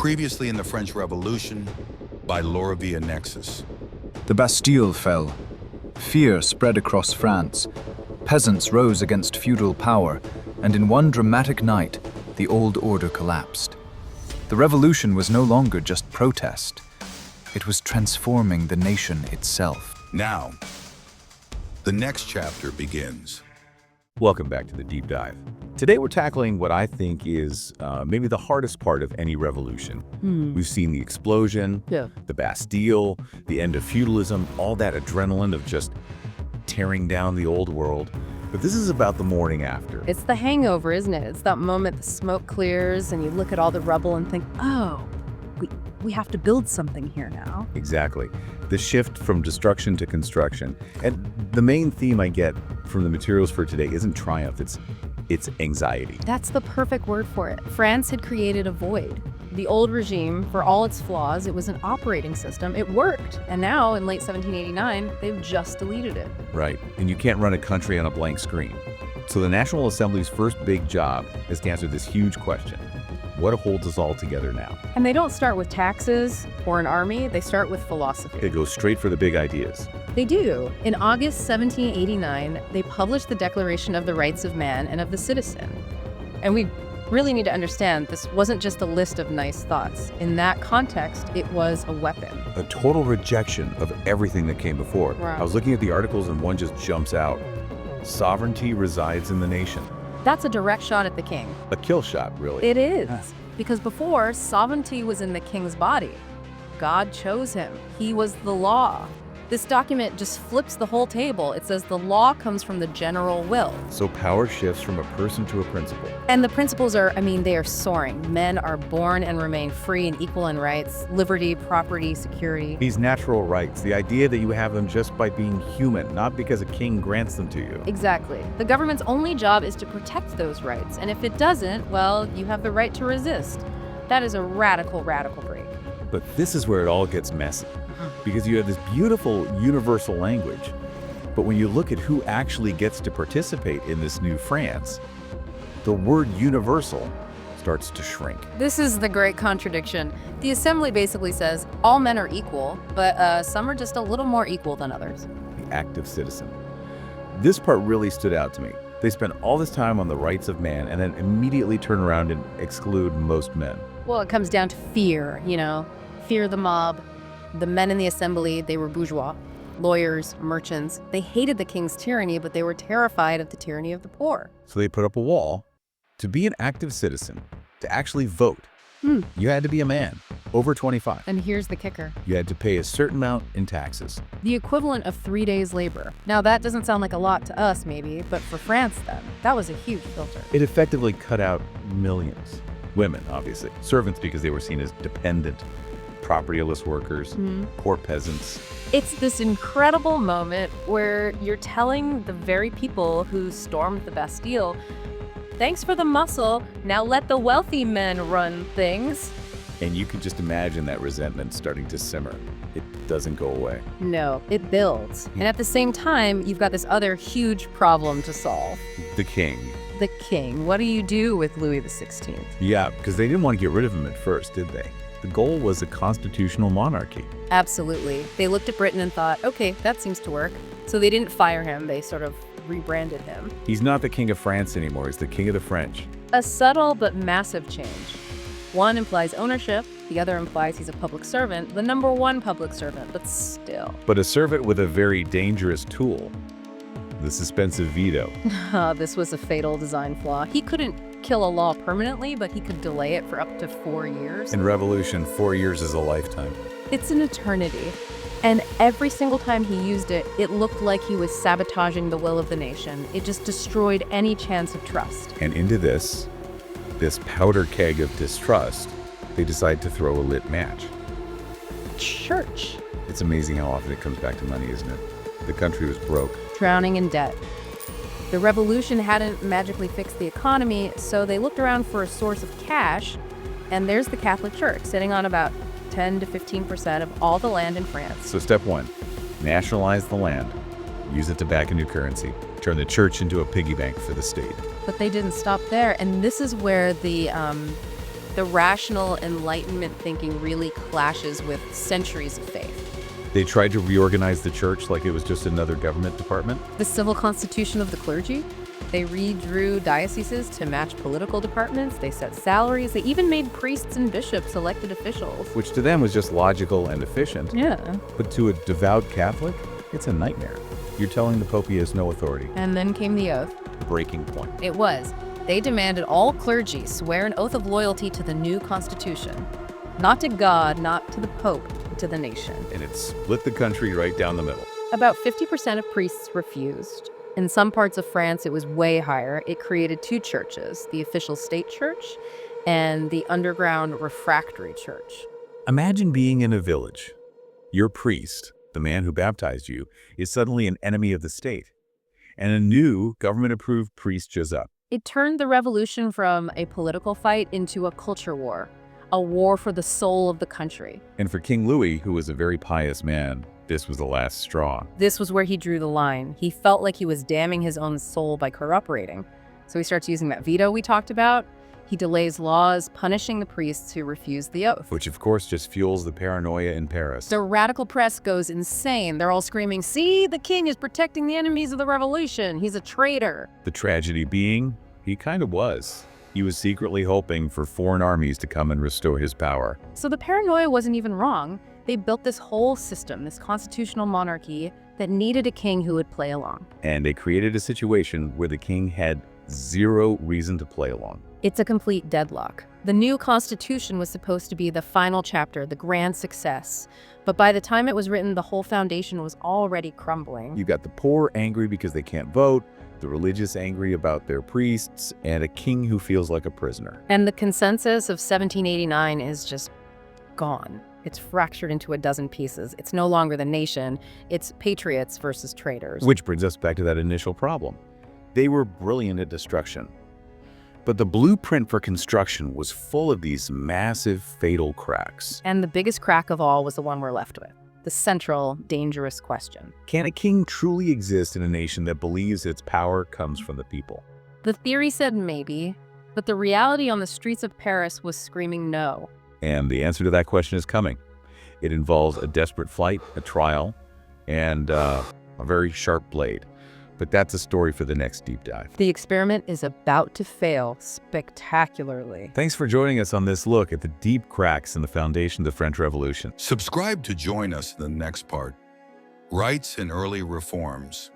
Previously in the French Revolution, by Lorevia Nexus. The Bastille fell. Fear spread across France. Peasants rose against feudal power, and in one dramatic night, the old order collapsed. The revolution was no longer just protest. It was transforming the nation itself. Now, the next chapter begins. Welcome back to the Deep Dive. Today we're tackling what I think is maybe the hardest part of any revolution. We've seen the explosion, the Bastille, the end of feudalism, all that adrenaline of just tearing down the old world. But this is about the morning after. It's the hangover, isn't it? It's that moment the smoke clears and you look at all the rubble and think, oh, we have to build something here now. Exactly. The shift from destruction to construction. And the main theme I get from the materials for today isn't triumph, it's anxiety. That's the perfect word for it. France had created a void. The old regime, for all its flaws, it was an operating system. It worked. And now, in late 1789, they've just deleted it. Right. And you can't run a country on a blank screen. So the National Assembly's first big job is to answer this huge question. What holds us all together now? And they don't start with taxes or an army, they start with philosophy. It goes straight for the big ideas. They do. In August 1789, they published the Declaration of the Rights of Man and of the Citizen. And we really need to understand this wasn't just a list of nice thoughts. In that context, it was a weapon. A total rejection of everything that came before. Wow. I was looking at the articles and one just jumps out. Sovereignty resides in the nation. That's a direct shot at the king. A kill shot, really. It is. Because before, sovereignty was in the king's body. God chose him. He was the law. This document just flips the whole table. It says the law comes from the general will. So power shifts from a person to a principle. And the principles are, they are soaring. Men are born and remain free and equal in rights, liberty, property, security. These natural rights, the idea that you have them just by being human, not because a king grants them to you. Exactly. The government's only job is to protect those rights. And if it doesn't, well, you have the right to resist. That is a radical, radical break. But this is where it all gets messy. Because you have this beautiful universal language, but when you look at who actually gets to participate in this new France, the word universal starts to shrink. This is the great contradiction. The assembly basically says all men are equal, but some are just a little more equal than others. The active citizen. This part really stood out to me. They spend all this time on the rights of man and then immediately turn around and exclude most men. Well, it comes down to fear, fear the mob. The men in the assembly, they were bourgeois, lawyers, merchants. They hated the king's tyranny, but they were terrified of the tyranny of the poor. So they put up a wall. To be an active citizen, to actually vote, you had to be a man, over 25. And here's the kicker. You had to pay a certain amount in taxes. The equivalent of 3 days' labor. Now, that doesn't sound like a lot to us, maybe, but for France, then, that was a huge filter. It effectively cut out millions. Women, obviously. Servants, because they were seen as dependent. Propertyless workers, poor peasants. It's this incredible moment where you're telling the very people who stormed the Bastille, thanks for the muscle, now let the wealthy men run things. And you can just imagine that resentment starting to simmer. It doesn't go away. No, it builds. And at the same time, you've got this other huge problem to solve. The king. The king. What do you do with Louis XVI? Yeah, because they didn't want to get rid of him at first, did they? The goal was a constitutional monarchy. Absolutely. They looked at Britain and thought, okay, that seems to work. So they didn't fire him. They sort of rebranded him. He's not the king of France anymore. He's the king of the French. A subtle but massive change. One implies ownership. The other implies he's a public servant, the number one public servant, but still. But a servant with a very dangerous tool. The suspensive veto. This was a fatal design flaw. He couldn't kill a law permanently, but he could delay it for up to 4 years. In revolution, 4 years is a lifetime. It's an eternity. And every single time he used it, it looked like he was sabotaging the will of the nation. It just destroyed any chance of trust. And into this powder keg of distrust, they decide to throw a lit match. Church. It's amazing how often it comes back to money, isn't it? The country was broke. Drowning in debt. The revolution hadn't magically fixed the economy, so they looked around for a source of cash, and there's the Catholic Church, sitting on about 10 to 15% of all the land in France. So step one, nationalize the land, use it to back a new currency, turn the church into a piggy bank for the state. But they didn't stop there, and this is where the The rational Enlightenment thinking really clashes with centuries of faith. They tried to reorganize the church like it was just another government department. The civil constitution of the clergy? They redrew dioceses to match political departments. They set salaries. They even made priests and bishops elected officials. Which to them was just logical and efficient. Yeah. But to a devout Catholic, it's a nightmare. You're telling the Pope he has no authority. And then came the oath. Breaking point. It was. They demanded all clergy swear an oath of loyalty to the new constitution. Not to God, not to the Pope, but to the nation. And it split the country right down the middle. About 50% of priests refused. In some parts of France, it was way higher. It created two churches, the official state church and the underground refractory church. Imagine being in a village. Your priest, the man who baptized you, is suddenly an enemy of the state. And a new government-approved priest shows up. It turned the revolution from a political fight into a culture war, a war for the soul of the country. And for King Louis, who was a very pious man, this was the last straw. This was where he drew the line. He felt like he was damning his own soul by cooperating. So he starts using that veto we talked about. He delays laws, punishing the priests who refuse the oath. Which, of course, just fuels the paranoia in Paris. The radical press goes insane. They're all screaming, "See, the king is protecting the enemies of the revolution. He's a traitor." The tragedy being, he kind of was. He was secretly hoping for foreign armies to come and restore his power. So the paranoia wasn't even wrong. They built this whole system, this constitutional monarchy, that needed a king who would play along. And they created a situation where the king had zero reason to play along. It's a complete deadlock. The new constitution was supposed to be the final chapter, the grand success. But by the time it was written, the whole foundation was already crumbling. You've got the poor angry because they can't vote, the religious angry about their priests, and a king who feels like a prisoner. And the consensus of 1789 is just gone. It's fractured into a dozen pieces. It's no longer the nation, it's patriots versus traitors. Which brings us back to that initial problem. They were brilliant at destruction. But the blueprint for construction was full of these massive, fatal cracks. And the biggest crack of all was the one we're left with. The central, dangerous question. Can a king truly exist in a nation that believes its power comes from the people? The theory said maybe, but the reality on the streets of Paris was screaming no. And the answer to that question is coming. It involves a desperate fight, a trial, and a very sharp blade. But that's a story for the next deep dive. The experiment is about to fail spectacularly. Thanks for joining us on this look at the deep cracks in the foundation of the French Revolution. Subscribe to join us in the next part, Rights and Early Reforms.